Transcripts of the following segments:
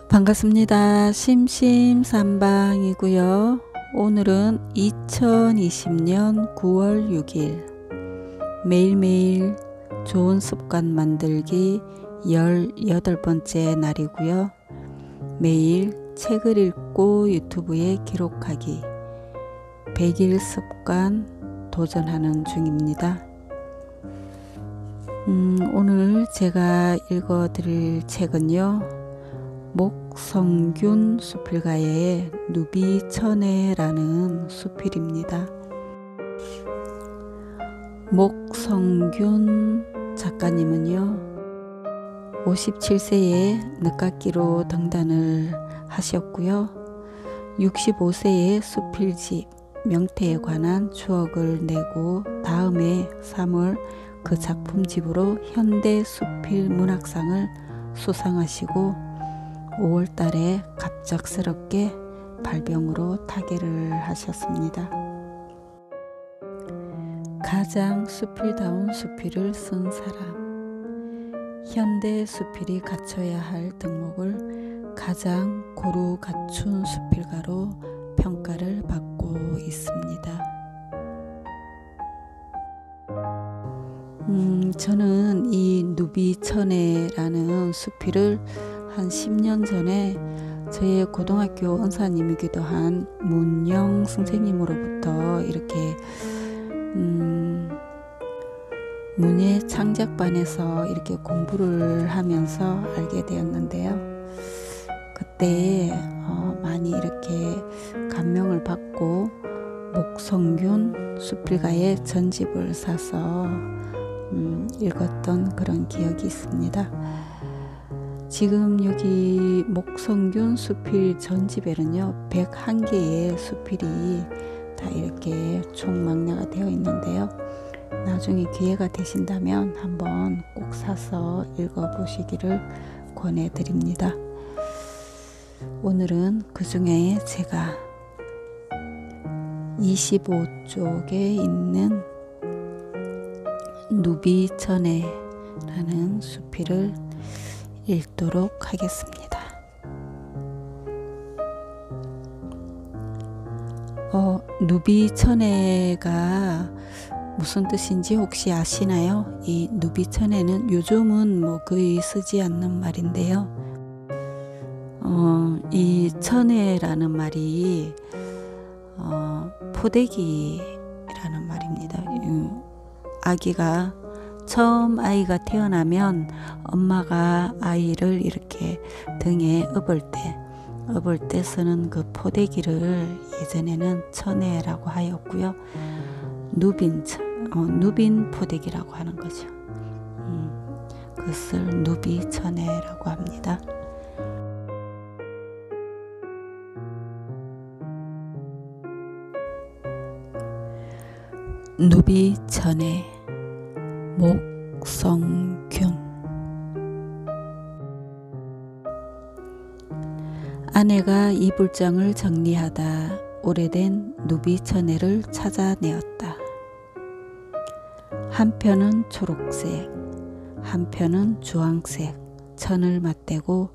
반갑습니다. 심심삼방이고요. 오늘은 2020년 9월 6일 매일매일 좋은 습관 만들기 18번째 날이고요. 매일 책을 읽고 유튜브에 기록하기 100일 습관 도전하는 중입니다. 오늘 제가 읽어드릴 책은요, 목성균 수필가의 누비천해라는 수필입니다. 목성균 작가님은요, 57세에 늦깎이로 등단을 하셨고요. 65세에 수필집 명태에 관한 추억을 내고 다음해 3월 그 작품집으로 현대수필문학상을 수상하시고 5월 달에 갑작스럽게 발병으로 타계를 하셨습니다. 가장 수필다운 수필을 쓴 사람, 현대 수필이 갖춰야 할 덕목을 가장 고루 갖춘 수필가로 평가를 받고 있습니다. 저는 이 누비천해라는 수필을 한 10년 전에 저의 고등학교 은사님이기도 한 문영 선생님으로부터 이렇게 문예 창작반에서 이렇게 공부를 하면서 알게 되었는데요. 그때 많이 이렇게 감명을 받고 목성균 수필가의 전집을 사서 읽었던 그런 기억이 있습니다. 지금 여기 목성균 수필 전집에는요 101개의 수필이 다 이렇게 총망라가 되어 있는데요, 나중에 기회가 되신다면 한번 꼭 사서 읽어보시기를 권해드립니다. 오늘은 그 중에 제가 25쪽에 있는 누비천해라는 수필을 읽도록 하겠습니다. 누비천해가 무슨 뜻인지 혹시 아시나요? 이 누비천해는 요즘은 거의 쓰지 않는 말인데요. 이 천해라는 말이 포대기라는 말입니다. 처음 아이가 태어나면 엄마가 아이를 이렇게 등에 업을 때 쓰는 그 포대기를 예전에는 천해라고 하였고요. 누빈 포대기라고 하는 거죠. 그것을 누비천해라고 합니다. 누비천해 목성균. 아내가 이불장을 정리하다 오래된 누비천해를 찾아내었다. 한편은 초록색, 한편은 주황색 천을 맞대고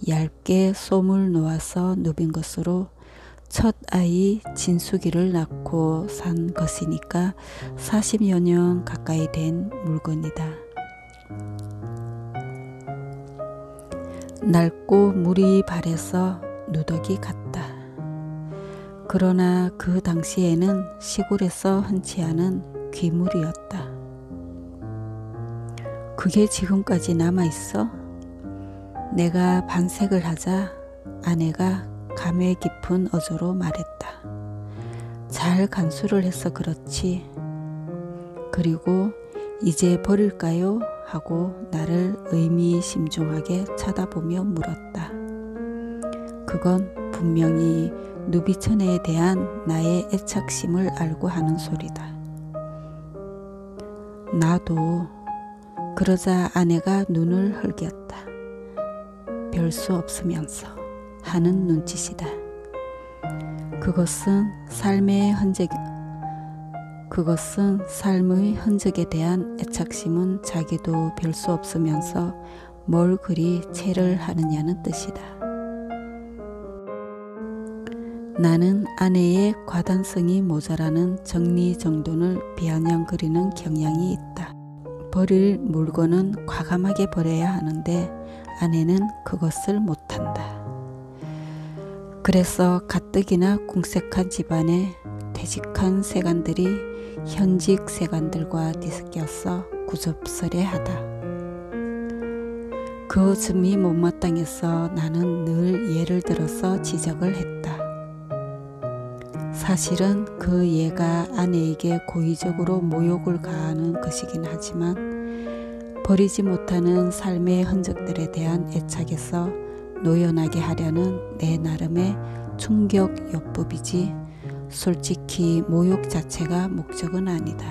얇게 솜을 놓아서 누빈 것으로 첫 아이 진숙이를 낳고 산 것이니까 40여 년 가까이 된 물건이다. 낡고 물이 발해서 누더기 같다. 그러나 그 당시에는 시골에서 흔치 않은 귀물이었다. 그게 지금까지 남아있어? 내가 반색을 하자 아내가 감회 깊은 어조로 말했다. 잘 간수를 해서 그렇지. 그리고 이제 버릴까요? 하고 나를 의미심중하게 쳐다보며 물었다. 그건 분명히 누비천해에 대한 나의 애착심을 알고 하는 소리다. 나도. 그러자 아내가 눈을 흘겼다. 별 수 없으면서 하는 눈짓이다. 그것은 삶의 흔적에 대한 애착심은 자기도 별 수 없으면서 뭘 그리 채를 하느냐는 뜻이다. 나는 아내의 과단성이 모자라는 정리정돈을 비아냥거리는 경향이 있다. 버릴 물건은 과감하게 버려야 하는데 아내는 그것을 못한다. 그래서 가뜩이나 궁색한 집안에 퇴직한 세간들이 현직 세간들과 뒤섞여서 구접스레하다. 그 점이 못마땅해서 나는 늘 예를 들어서 지적을 했다. 사실은 그 예가 아내에게 고의적으로 모욕을 가하는 것이긴 하지만 버리지 못하는 삶의 흔적들에 대한 애착에서 노연하게 하려는 내 나름의 충격요법이지 솔직히 모욕 자체가 목적은 아니다.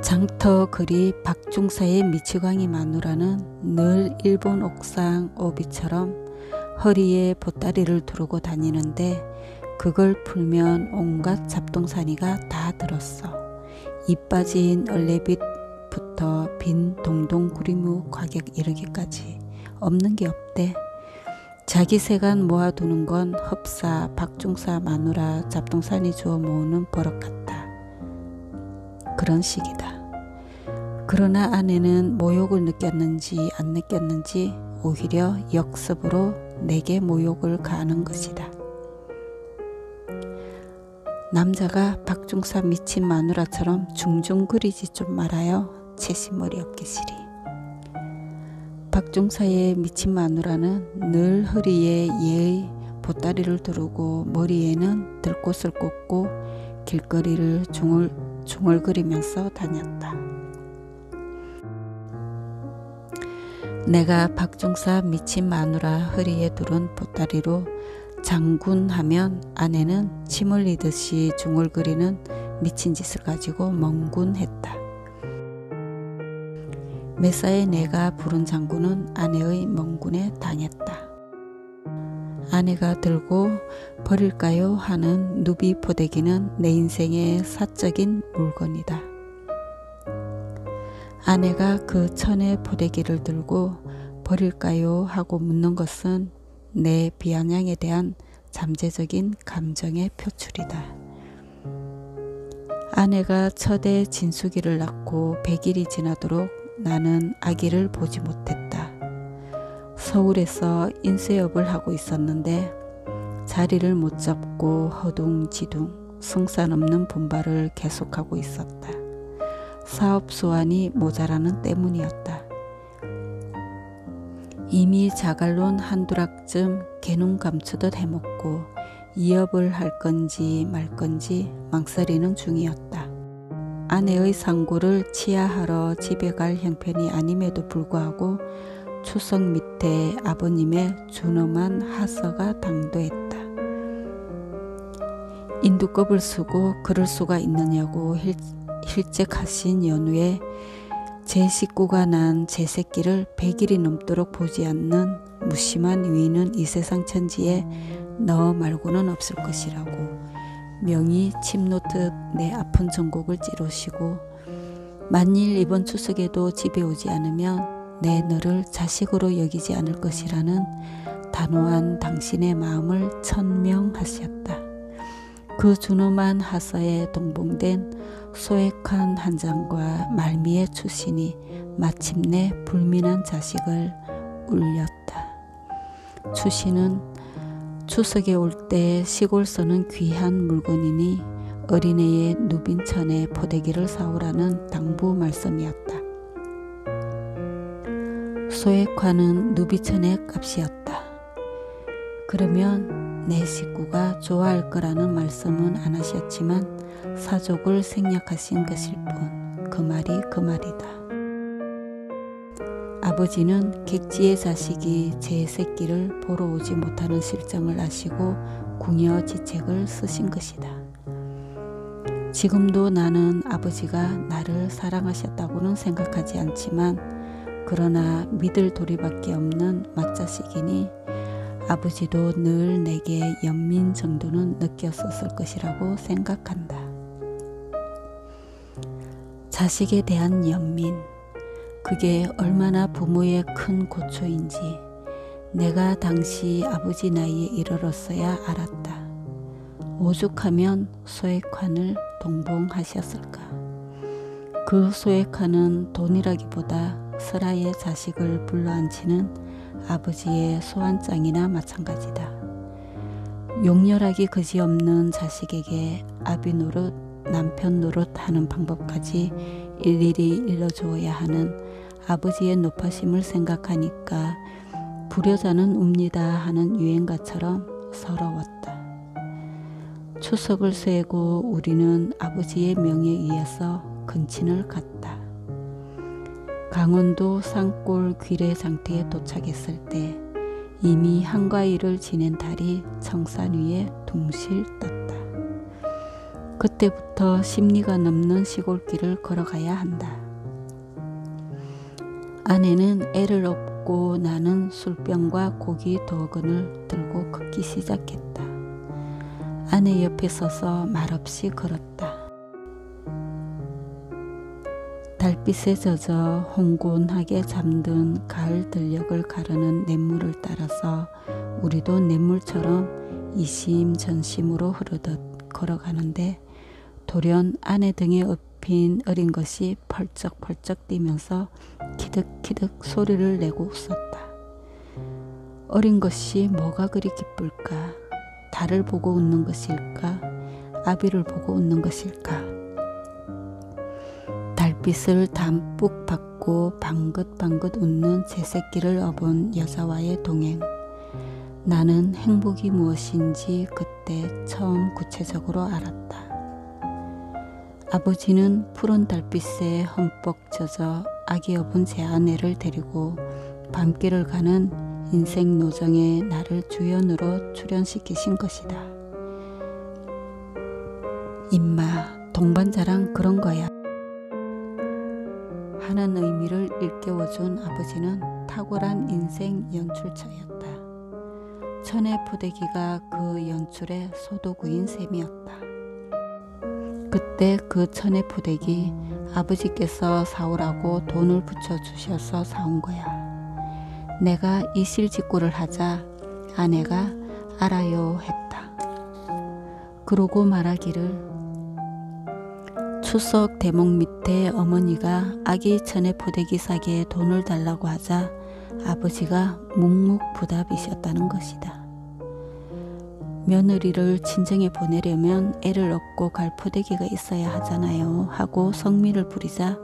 장터 글이 박중사의 미치광이 마누라는 늘 일본 옥상 오비처럼 허리에 보따리를 두르고 다니는데 그걸 풀면 온갖 잡동사니가 다 들었어. 이 빠진 얼레빗부터 빈 동동구리무 가격 이르기까지 없는 게 없대. 자기 세간 모아두는 건 흡사 박중사 마누라 잡동사니 주워 모으는 버릇 같다. 그런 식이다. 그러나 아내는 모욕을 느꼈는지 안 느꼈는지 오히려 역습으로 내게 모욕을 가하는 것이다. 남자가 박중사 미친 마누라처럼 중중거리지 좀 말아요. 채신머리 없기시리. 박중사의 미친 마누라는 늘 허리에 예의 보따리를 두르고 머리에는 들꽃을 꽂고 길거리를 중얼거리면서 다녔다. 내가 박중사 미친 마누라 허리에 두른 보따리로 장군하면 아내는 침 흘리듯이 중얼거리는 미친 짓을 가지고 멍군했다. 매사에 내가 부른 장군은 아내의 멍군에 당했다. 아내가 들고 버릴까요 하는 누비 포대기는 내 인생의 사적인 물건이다. 아내가 그 천의 포대기를 들고 버릴까요 하고 묻는 것은 내 비아냥에 대한 잠재적인 감정의 표출이다. 아내가 첫애 진숙이를 낳고 100일이 지나도록 나는 아기를 보지 못했다. 서울에서 인쇄업을 하고 있었는데 자리를 못 잡고 허둥지둥 승산 없는 분발을 계속하고 있었다. 사업 수완이 모자라는 때문이었다. 이미 자갈론 한두 락쯤 개눈 감추듯 해먹고 이업을 할 건지 말 건지 망설이는 중이었다. 아내의 상고를 치하하러 집에 갈 형편이 아님에도 불구하고 추석 밑에 아버님의 준엄한 하서가 당도했다. 인두껍을 쓰고 그럴 수가 있느냐고 힐쩍하신 연후에 제 식구가 난 제 새끼를 100일이 넘도록 보지 않는 무심한 위인은 이 세상 천지에 너 말고는 없을 것이라고 명이 침 놓듯 내 아픈 전곡을 찌르시고 만일 이번 추석에도 집에 오지 않으면 내 너를 자식으로 여기지 않을 것이라는 단호한 당신의 마음을 천명하셨다. 그 준엄한 하서에 동봉된 소액한 한 장과 말미의 추신이 마침내 불민한 자식을 울렸다. 추신은 추석에 올 때 시골 서는 귀한 물건이니 어린애의 누빈천에 포대기를 사오라는 당부 말씀이었다. 소액화는 누비천의 값이었다. 그러면 내 식구가 좋아할 거라는 말씀은 안 하셨지만 사족을 생략하신 것일 뿐 그 말이 그 말이다. 아버지는 객지의 자식이 제 새끼를 보러 오지 못하는 실정을 아시고 궁여지책을 쓰신 것이다. 지금도 나는 아버지가 나를 사랑하셨다고는 생각하지 않지만 그러나 믿을 도리밖에 없는 맏자식이니 아버지도 늘 내게 연민 정도는 느꼈었을 것이라고 생각한다. 자식에 대한 연민, 그게 얼마나 부모의 큰 고초인지 내가 당시 아버지 나이에 이르렀어야 알았다. 오죽하면 소액환을 동봉하셨을까. 그 소액환은 돈이라기보다 슬하의 자식을 불러앉히는 아버지의 소환장이나 마찬가지다. 용렬하기 그지없는 자식에게 아비 노릇, 남편 노릇 하는 방법까지 일일이 일러주어야 하는 아버지의 높아심을 생각하니까 불효자는 웁니다 하는 유행가처럼 서러웠다. 추석을 쇠고 우리는 아버지의 명에 의해서 근친을 갔다. 강원도 산골 귀래장터에 도착했을 때 이미 한가위를 지낸 달이 청산 위에 둥실 떴다. 그때부터 십리가 넘는 시골길을 걸어가야 한다. 아내는 애를 업고 나는 술병과 고기 도건을 들고 걷기 시작했다. 아내 옆에 서서 말없이 걸었다. 달빛에 젖어 홍곤하게 잠든 가을 들녘을 가르는 냇물을 따라서 우리도 냇물처럼 이심전심으로 흐르듯 걸어가는데 돌연 아내 등에 엎인 어린 것이 펄쩍펄쩍 뛰면서 키득키득 소리를 내고 웃었다. 어린 것이 뭐가 그리 기쁠까? 달을 보고 웃는 것일까? 아비를 보고 웃는 것일까? 달빛을 담뿍 받고 방긋방긋 웃는 제 새끼를 업은 여자와의 동행. 나는 행복이 무엇인지 그때 처음 구체적으로 알았다. 아버지는 푸른 달빛에 흠뻑 젖어 아기 업은 제 아내를 데리고 밤길을 가는 인생 노정에 나를 주연으로 출연시키신 것이다. 임마, 동반자랑 그런 거야. 하는 의미를 일깨워준 아버지는 탁월한 인생 연출자였다. 천의 포대기가 그 연출의 소도구인 셈이었다. 그때 그 천의 포대기 아버지께서 사오라고 돈을 붙여주셔서 사온 거야. 내가 이실직고를 하자 아내가 알아요 했다. 그러고 말하기를 추석 대목 밑에 어머니가 아기 천의 포대기 사기에 돈을 달라고 하자 아버지가 묵묵부답이셨다는 것이다. 며느리를 친정에 보내려면 애를 업고 갈 포대기가 있어야 하잖아요 하고 성미를 부리자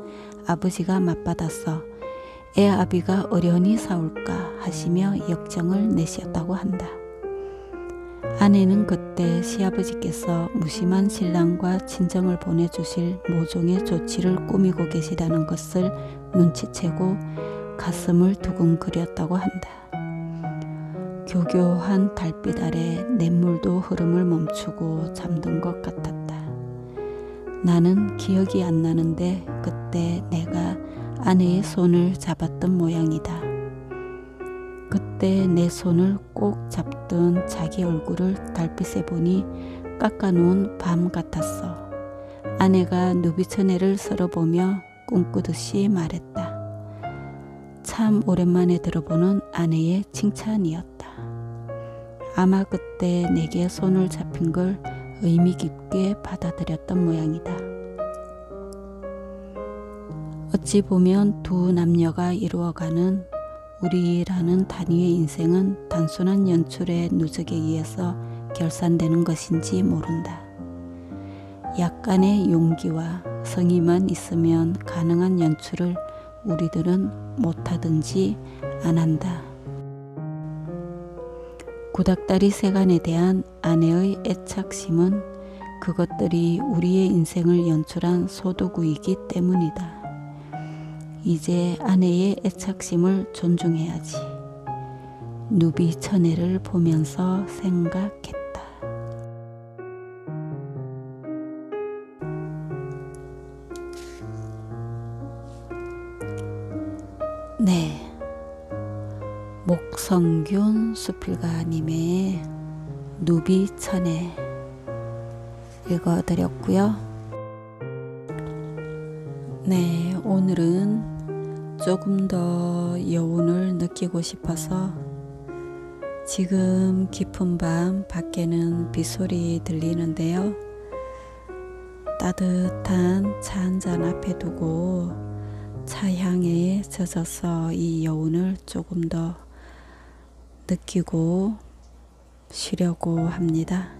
아버지가 맞받아서 애 아비가 어련히 사올까 하시며 역정을 내셨다고 한다. 아내는 그때 시아버지께서 무심한 신랑과 친정을 보내주실 모종의 조치를 꾸미고 계시다는 것을 눈치채고 가슴을 두근거렸다고 한다. 교교한 달빛 아래 냇물도 흐름을 멈추고 잠든 것 같았다. 나는 기억이 안 나는데 그때 내가 아내의 손을 잡았던 모양이다. 그때 내 손을 꼭 잡던 자기 얼굴을 달빛에 보니 깎아놓은 밤 같았어. 아내가 누비처내를 썰어보며 꿈꾸듯이 말했다. 참 오랜만에 들어보는 아내의 칭찬이었다. 아마 그때 내게 손을 잡힌 걸 의미 깊게 받아들였던 모양이다. 어찌 보면 두 남녀가 이루어가는 우리라는 단위의 인생은 단순한 연출의 누적에 의해서 결산되는 것인지 모른다. 약간의 용기와 성의만 있으면 가능한 연출을 우리들은 못하든지 안 한다. 구닥다리 세간에 대한 아내의 애착심은 그것들이 우리의 인생을 연출한 소도구이기 때문이다. 이제 아내의 애착심을 존중해야지. 누비처내를 보면서 생각했다. 네, 목성균 수필가님의 누비처내 읽어드렸고요. 네, 오늘은 조금 더 여운을 느끼고 싶어서 지금 깊은 밤 밖에는 빗소리 들리는데요. 따뜻한 차 한잔 앞에 두고 차 향에 젖어서 이 여운을 조금 더 느끼고 쉬려고 합니다.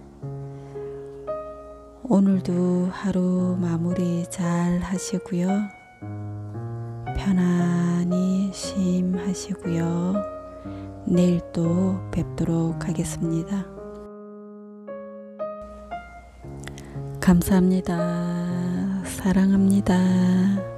오늘도 하루 마무리 잘 하시고요. 편안히 쉼하시고요. 내일 또 뵙도록 하겠습니다. 감사합니다. 사랑합니다.